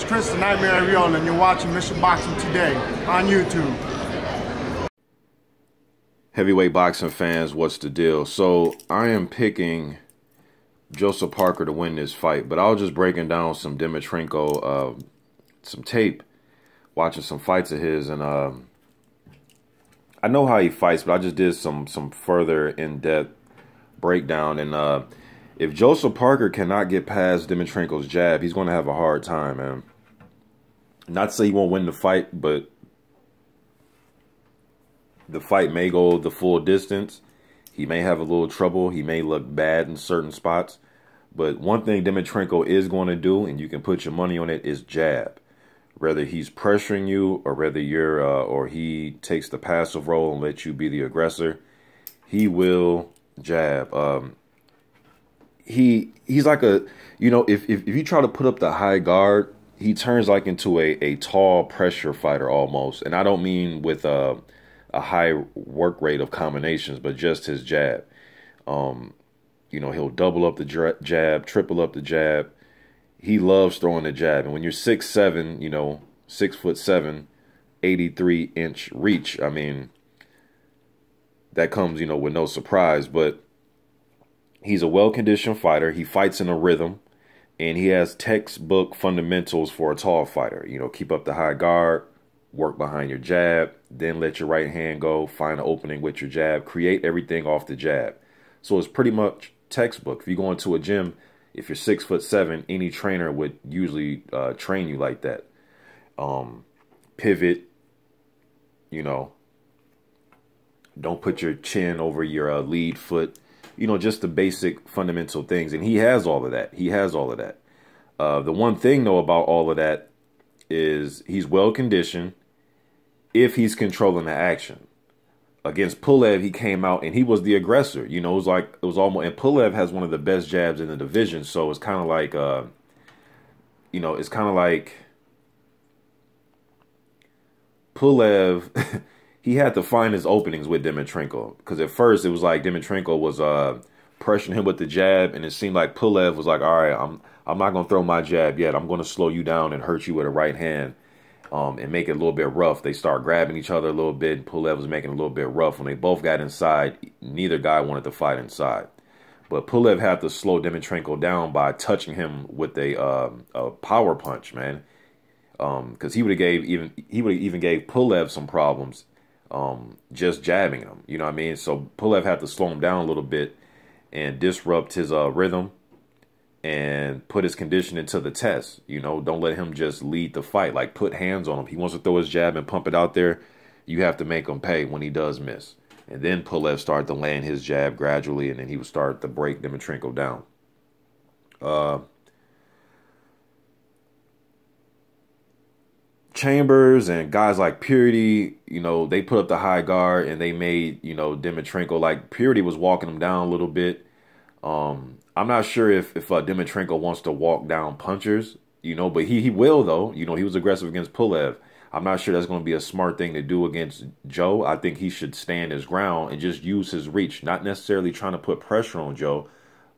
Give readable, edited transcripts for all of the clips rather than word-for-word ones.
Chris the Nightmare Ariola, and you're watching Mission Boxing Today on YouTube. Heavyweight boxing fans, what's the deal? So I am picking Joseph Parker to win this fight, but I was just breaking down some Dimitrenko, some tape, watching some fights of his, and I know how he fights, but I just did some further in-depth breakdown. And if Joseph Parker cannot get past Dimitrenko's jab, he's going to have a hard time, man. Not to say he won't win the fight, but the fight may go the full distance. He may have a little trouble. He may look bad in certain spots. But one thing Dimitrenko is going to do, and you can put your money on it, is jab. Whether he's pressuring you or whether you're or he takes the passive role and lets you be the aggressor, he will jab. He's like a, you know, if you try to put up the high guard, he turns like into a tall pressure fighter almost. And I don't mean with a high work rate of combinations, but just his jab. You know, he'll double up the jab, triple up the jab. He loves throwing the jab. And when you're 6'7", you know, 6'7", 83-inch reach, I mean, that comes, you know, with no surprise. But he's a well-conditioned fighter. He fights in a rhythm. And he has textbook fundamentals for a tall fighter. You know, keep up the high guard, work behind your jab, then let your right hand go, find an opening with your jab, create everything off the jab. So it's pretty much textbook. If you go into a gym, if you're 6'7", any trainer would usually train you like that. Pivot, you know, don't put your chin over your lead foot. You know, just the basic fundamental things. And he has all of that. He has all of that. The one thing, though, about all of that is he's well-conditioned if he's controlling the action. Against Pulev, he came out and he was the aggressor. You know, it was almost, and Pulev has one of the best jabs in the division. So it's kind of like, you know, it's kind of like Pulev, he had to find his openings with Dimitrenko. Because at first it was like Dimitrenko was pressuring him with the jab, and it seemed like Pulev was like, all right, I'm not going to throw my jab yet. I'm going to slow you down and hurt you with a right hand. And make it a little bit rough. They start grabbing each other a little bit. Pulev was making it a little bit rough. When they both got inside, neither guy wanted to fight inside. But Pulev had to slow Dimitrenko down by touching him with a power punch, man. Because he would have even gave Pulev some problems just jabbing him. You know what I mean? So Pulev had to slow him down a little bit and disrupt his rhythm and put his conditioning to the test. You know, don't let him just lead the fight. Like, put hands on him. He wants to throw his jab and pump it out there. You have to make him pay when he does miss. And then Pulev started to land his jab gradually, and then he would start to break Dimitrenko down. Chambers and guys like Purity, you know, they put up the high guard, and they made, you know, Dimitrenko, like, Purity was walking him down a little bit. I'm not sure if Dimitrenko wants to walk down punchers, you know, but he will, though. You know, he was aggressive against Pulev. I'm not sure that's going to be a smart thing to do against Joe. I think he should stand his ground and just use his reach, not necessarily trying to put pressure on Joe,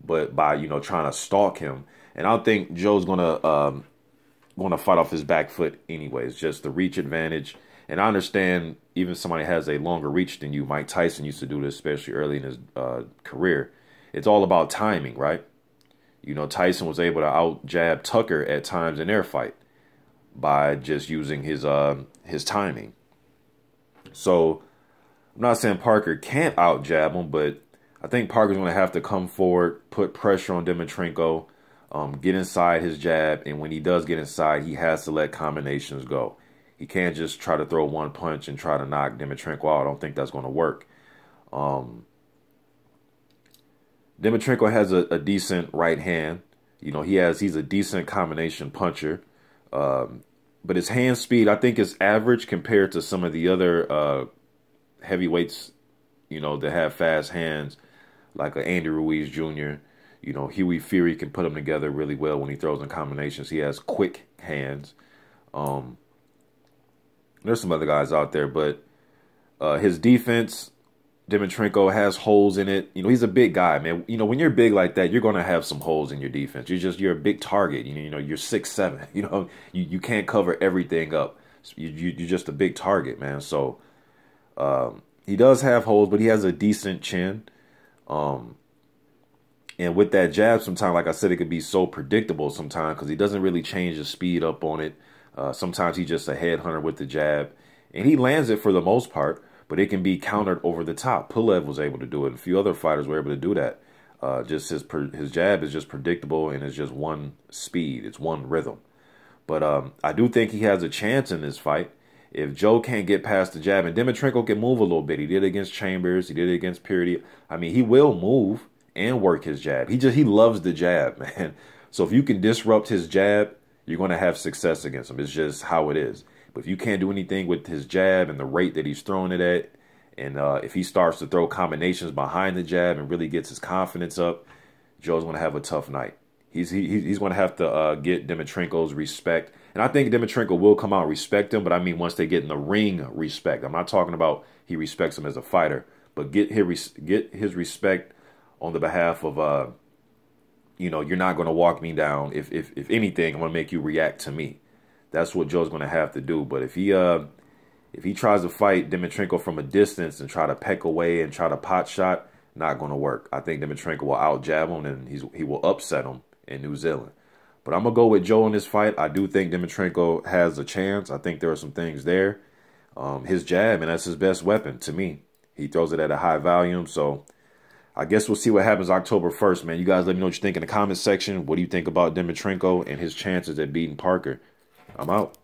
but by, you know, trying to stalk him. And I don't think Joe's going to fight off his back foot anyways, just the reach advantage. And I understand even somebody has a longer reach than you. Mike Tyson used to do this, especially early in his career. It's all about timing, right? You know, Tyson was able to out-jab Tucker at times in their fight by just using his timing. So I'm not saying Parker can't out-jab him, but I think Parker's going to have to come forward, put pressure on Dimitrenko, get inside his jab, and when he does get inside, he has to let combinations go. He can't just try to throw one punch and try to knock Dimitrenko out. I don't think that's going to work. Dimitrenko has a decent right hand. You know, he's a decent combination puncher. But his hand speed, I think, is average compared to some of the other heavyweights, you know, that have fast hands, like Andy Ruiz Jr. You know, Huey Fury can put them together really well when he throws in combinations. He has quick hands. There's some other guys out there, but his defense, Dimitrenko has holes in it. You know, he's a big guy, man. You know, when you're big like that, you're going to have some holes in your defense. You're a big target. You know, you're 6'7". You know, you can't cover everything up. You're just a big target, man. So he does have holes, but he has a decent chin. And with that jab, sometimes, like I said, it could be so predictable sometimes because he doesn't really change the speed up on it. Sometimes he's just a headhunter with the jab. And he lands it for the most part, but it can be countered over the top. Pulev was able to do it. A few other fighters were able to do that. Just his jab is just predictable, and it's just one speed. It's one rhythm. But I do think he has a chance in this fight. If Joe can't get past the jab, and Dimitrenko can move a little bit. He did it against Chambers. He did it against Purity. I mean, he will move and work his jab. He loves the jab, man. So if you can disrupt his jab, you're going to have success against him. It's just how it is. But if you can't do anything with his jab and the rate that he's throwing it at, and if he starts to throw combinations behind the jab and really gets his confidence up, Joe's going to have a tough night. He's going to have to get Dimitrenko's respect. And I think Dimitrenko will come out and respect him, but I mean once they get in the ring respect. I'm not talking about he respects him as a fighter, but get his respect on the behalf of, you know, you're not going to walk me down. If anything, I'm going to make you react to me. That's what Joe's going to have to do. But if he tries to fight Dimitrenko from a distance and try to peck away and try to pot shot, not going to work. I think Dimitrenko will out jab him and he will upset him in New Zealand. But I'm going to go with Joe in this fight. I do think Dimitrenko has a chance. I think there are some things there. His jab, and that's his best weapon to me. He throws it at a high volume. So I guess we'll see what happens October 1st, man. You guys let me know what you think in the comment section. What do you think about Dimitrenko and his chances at beating Parker? I'm out.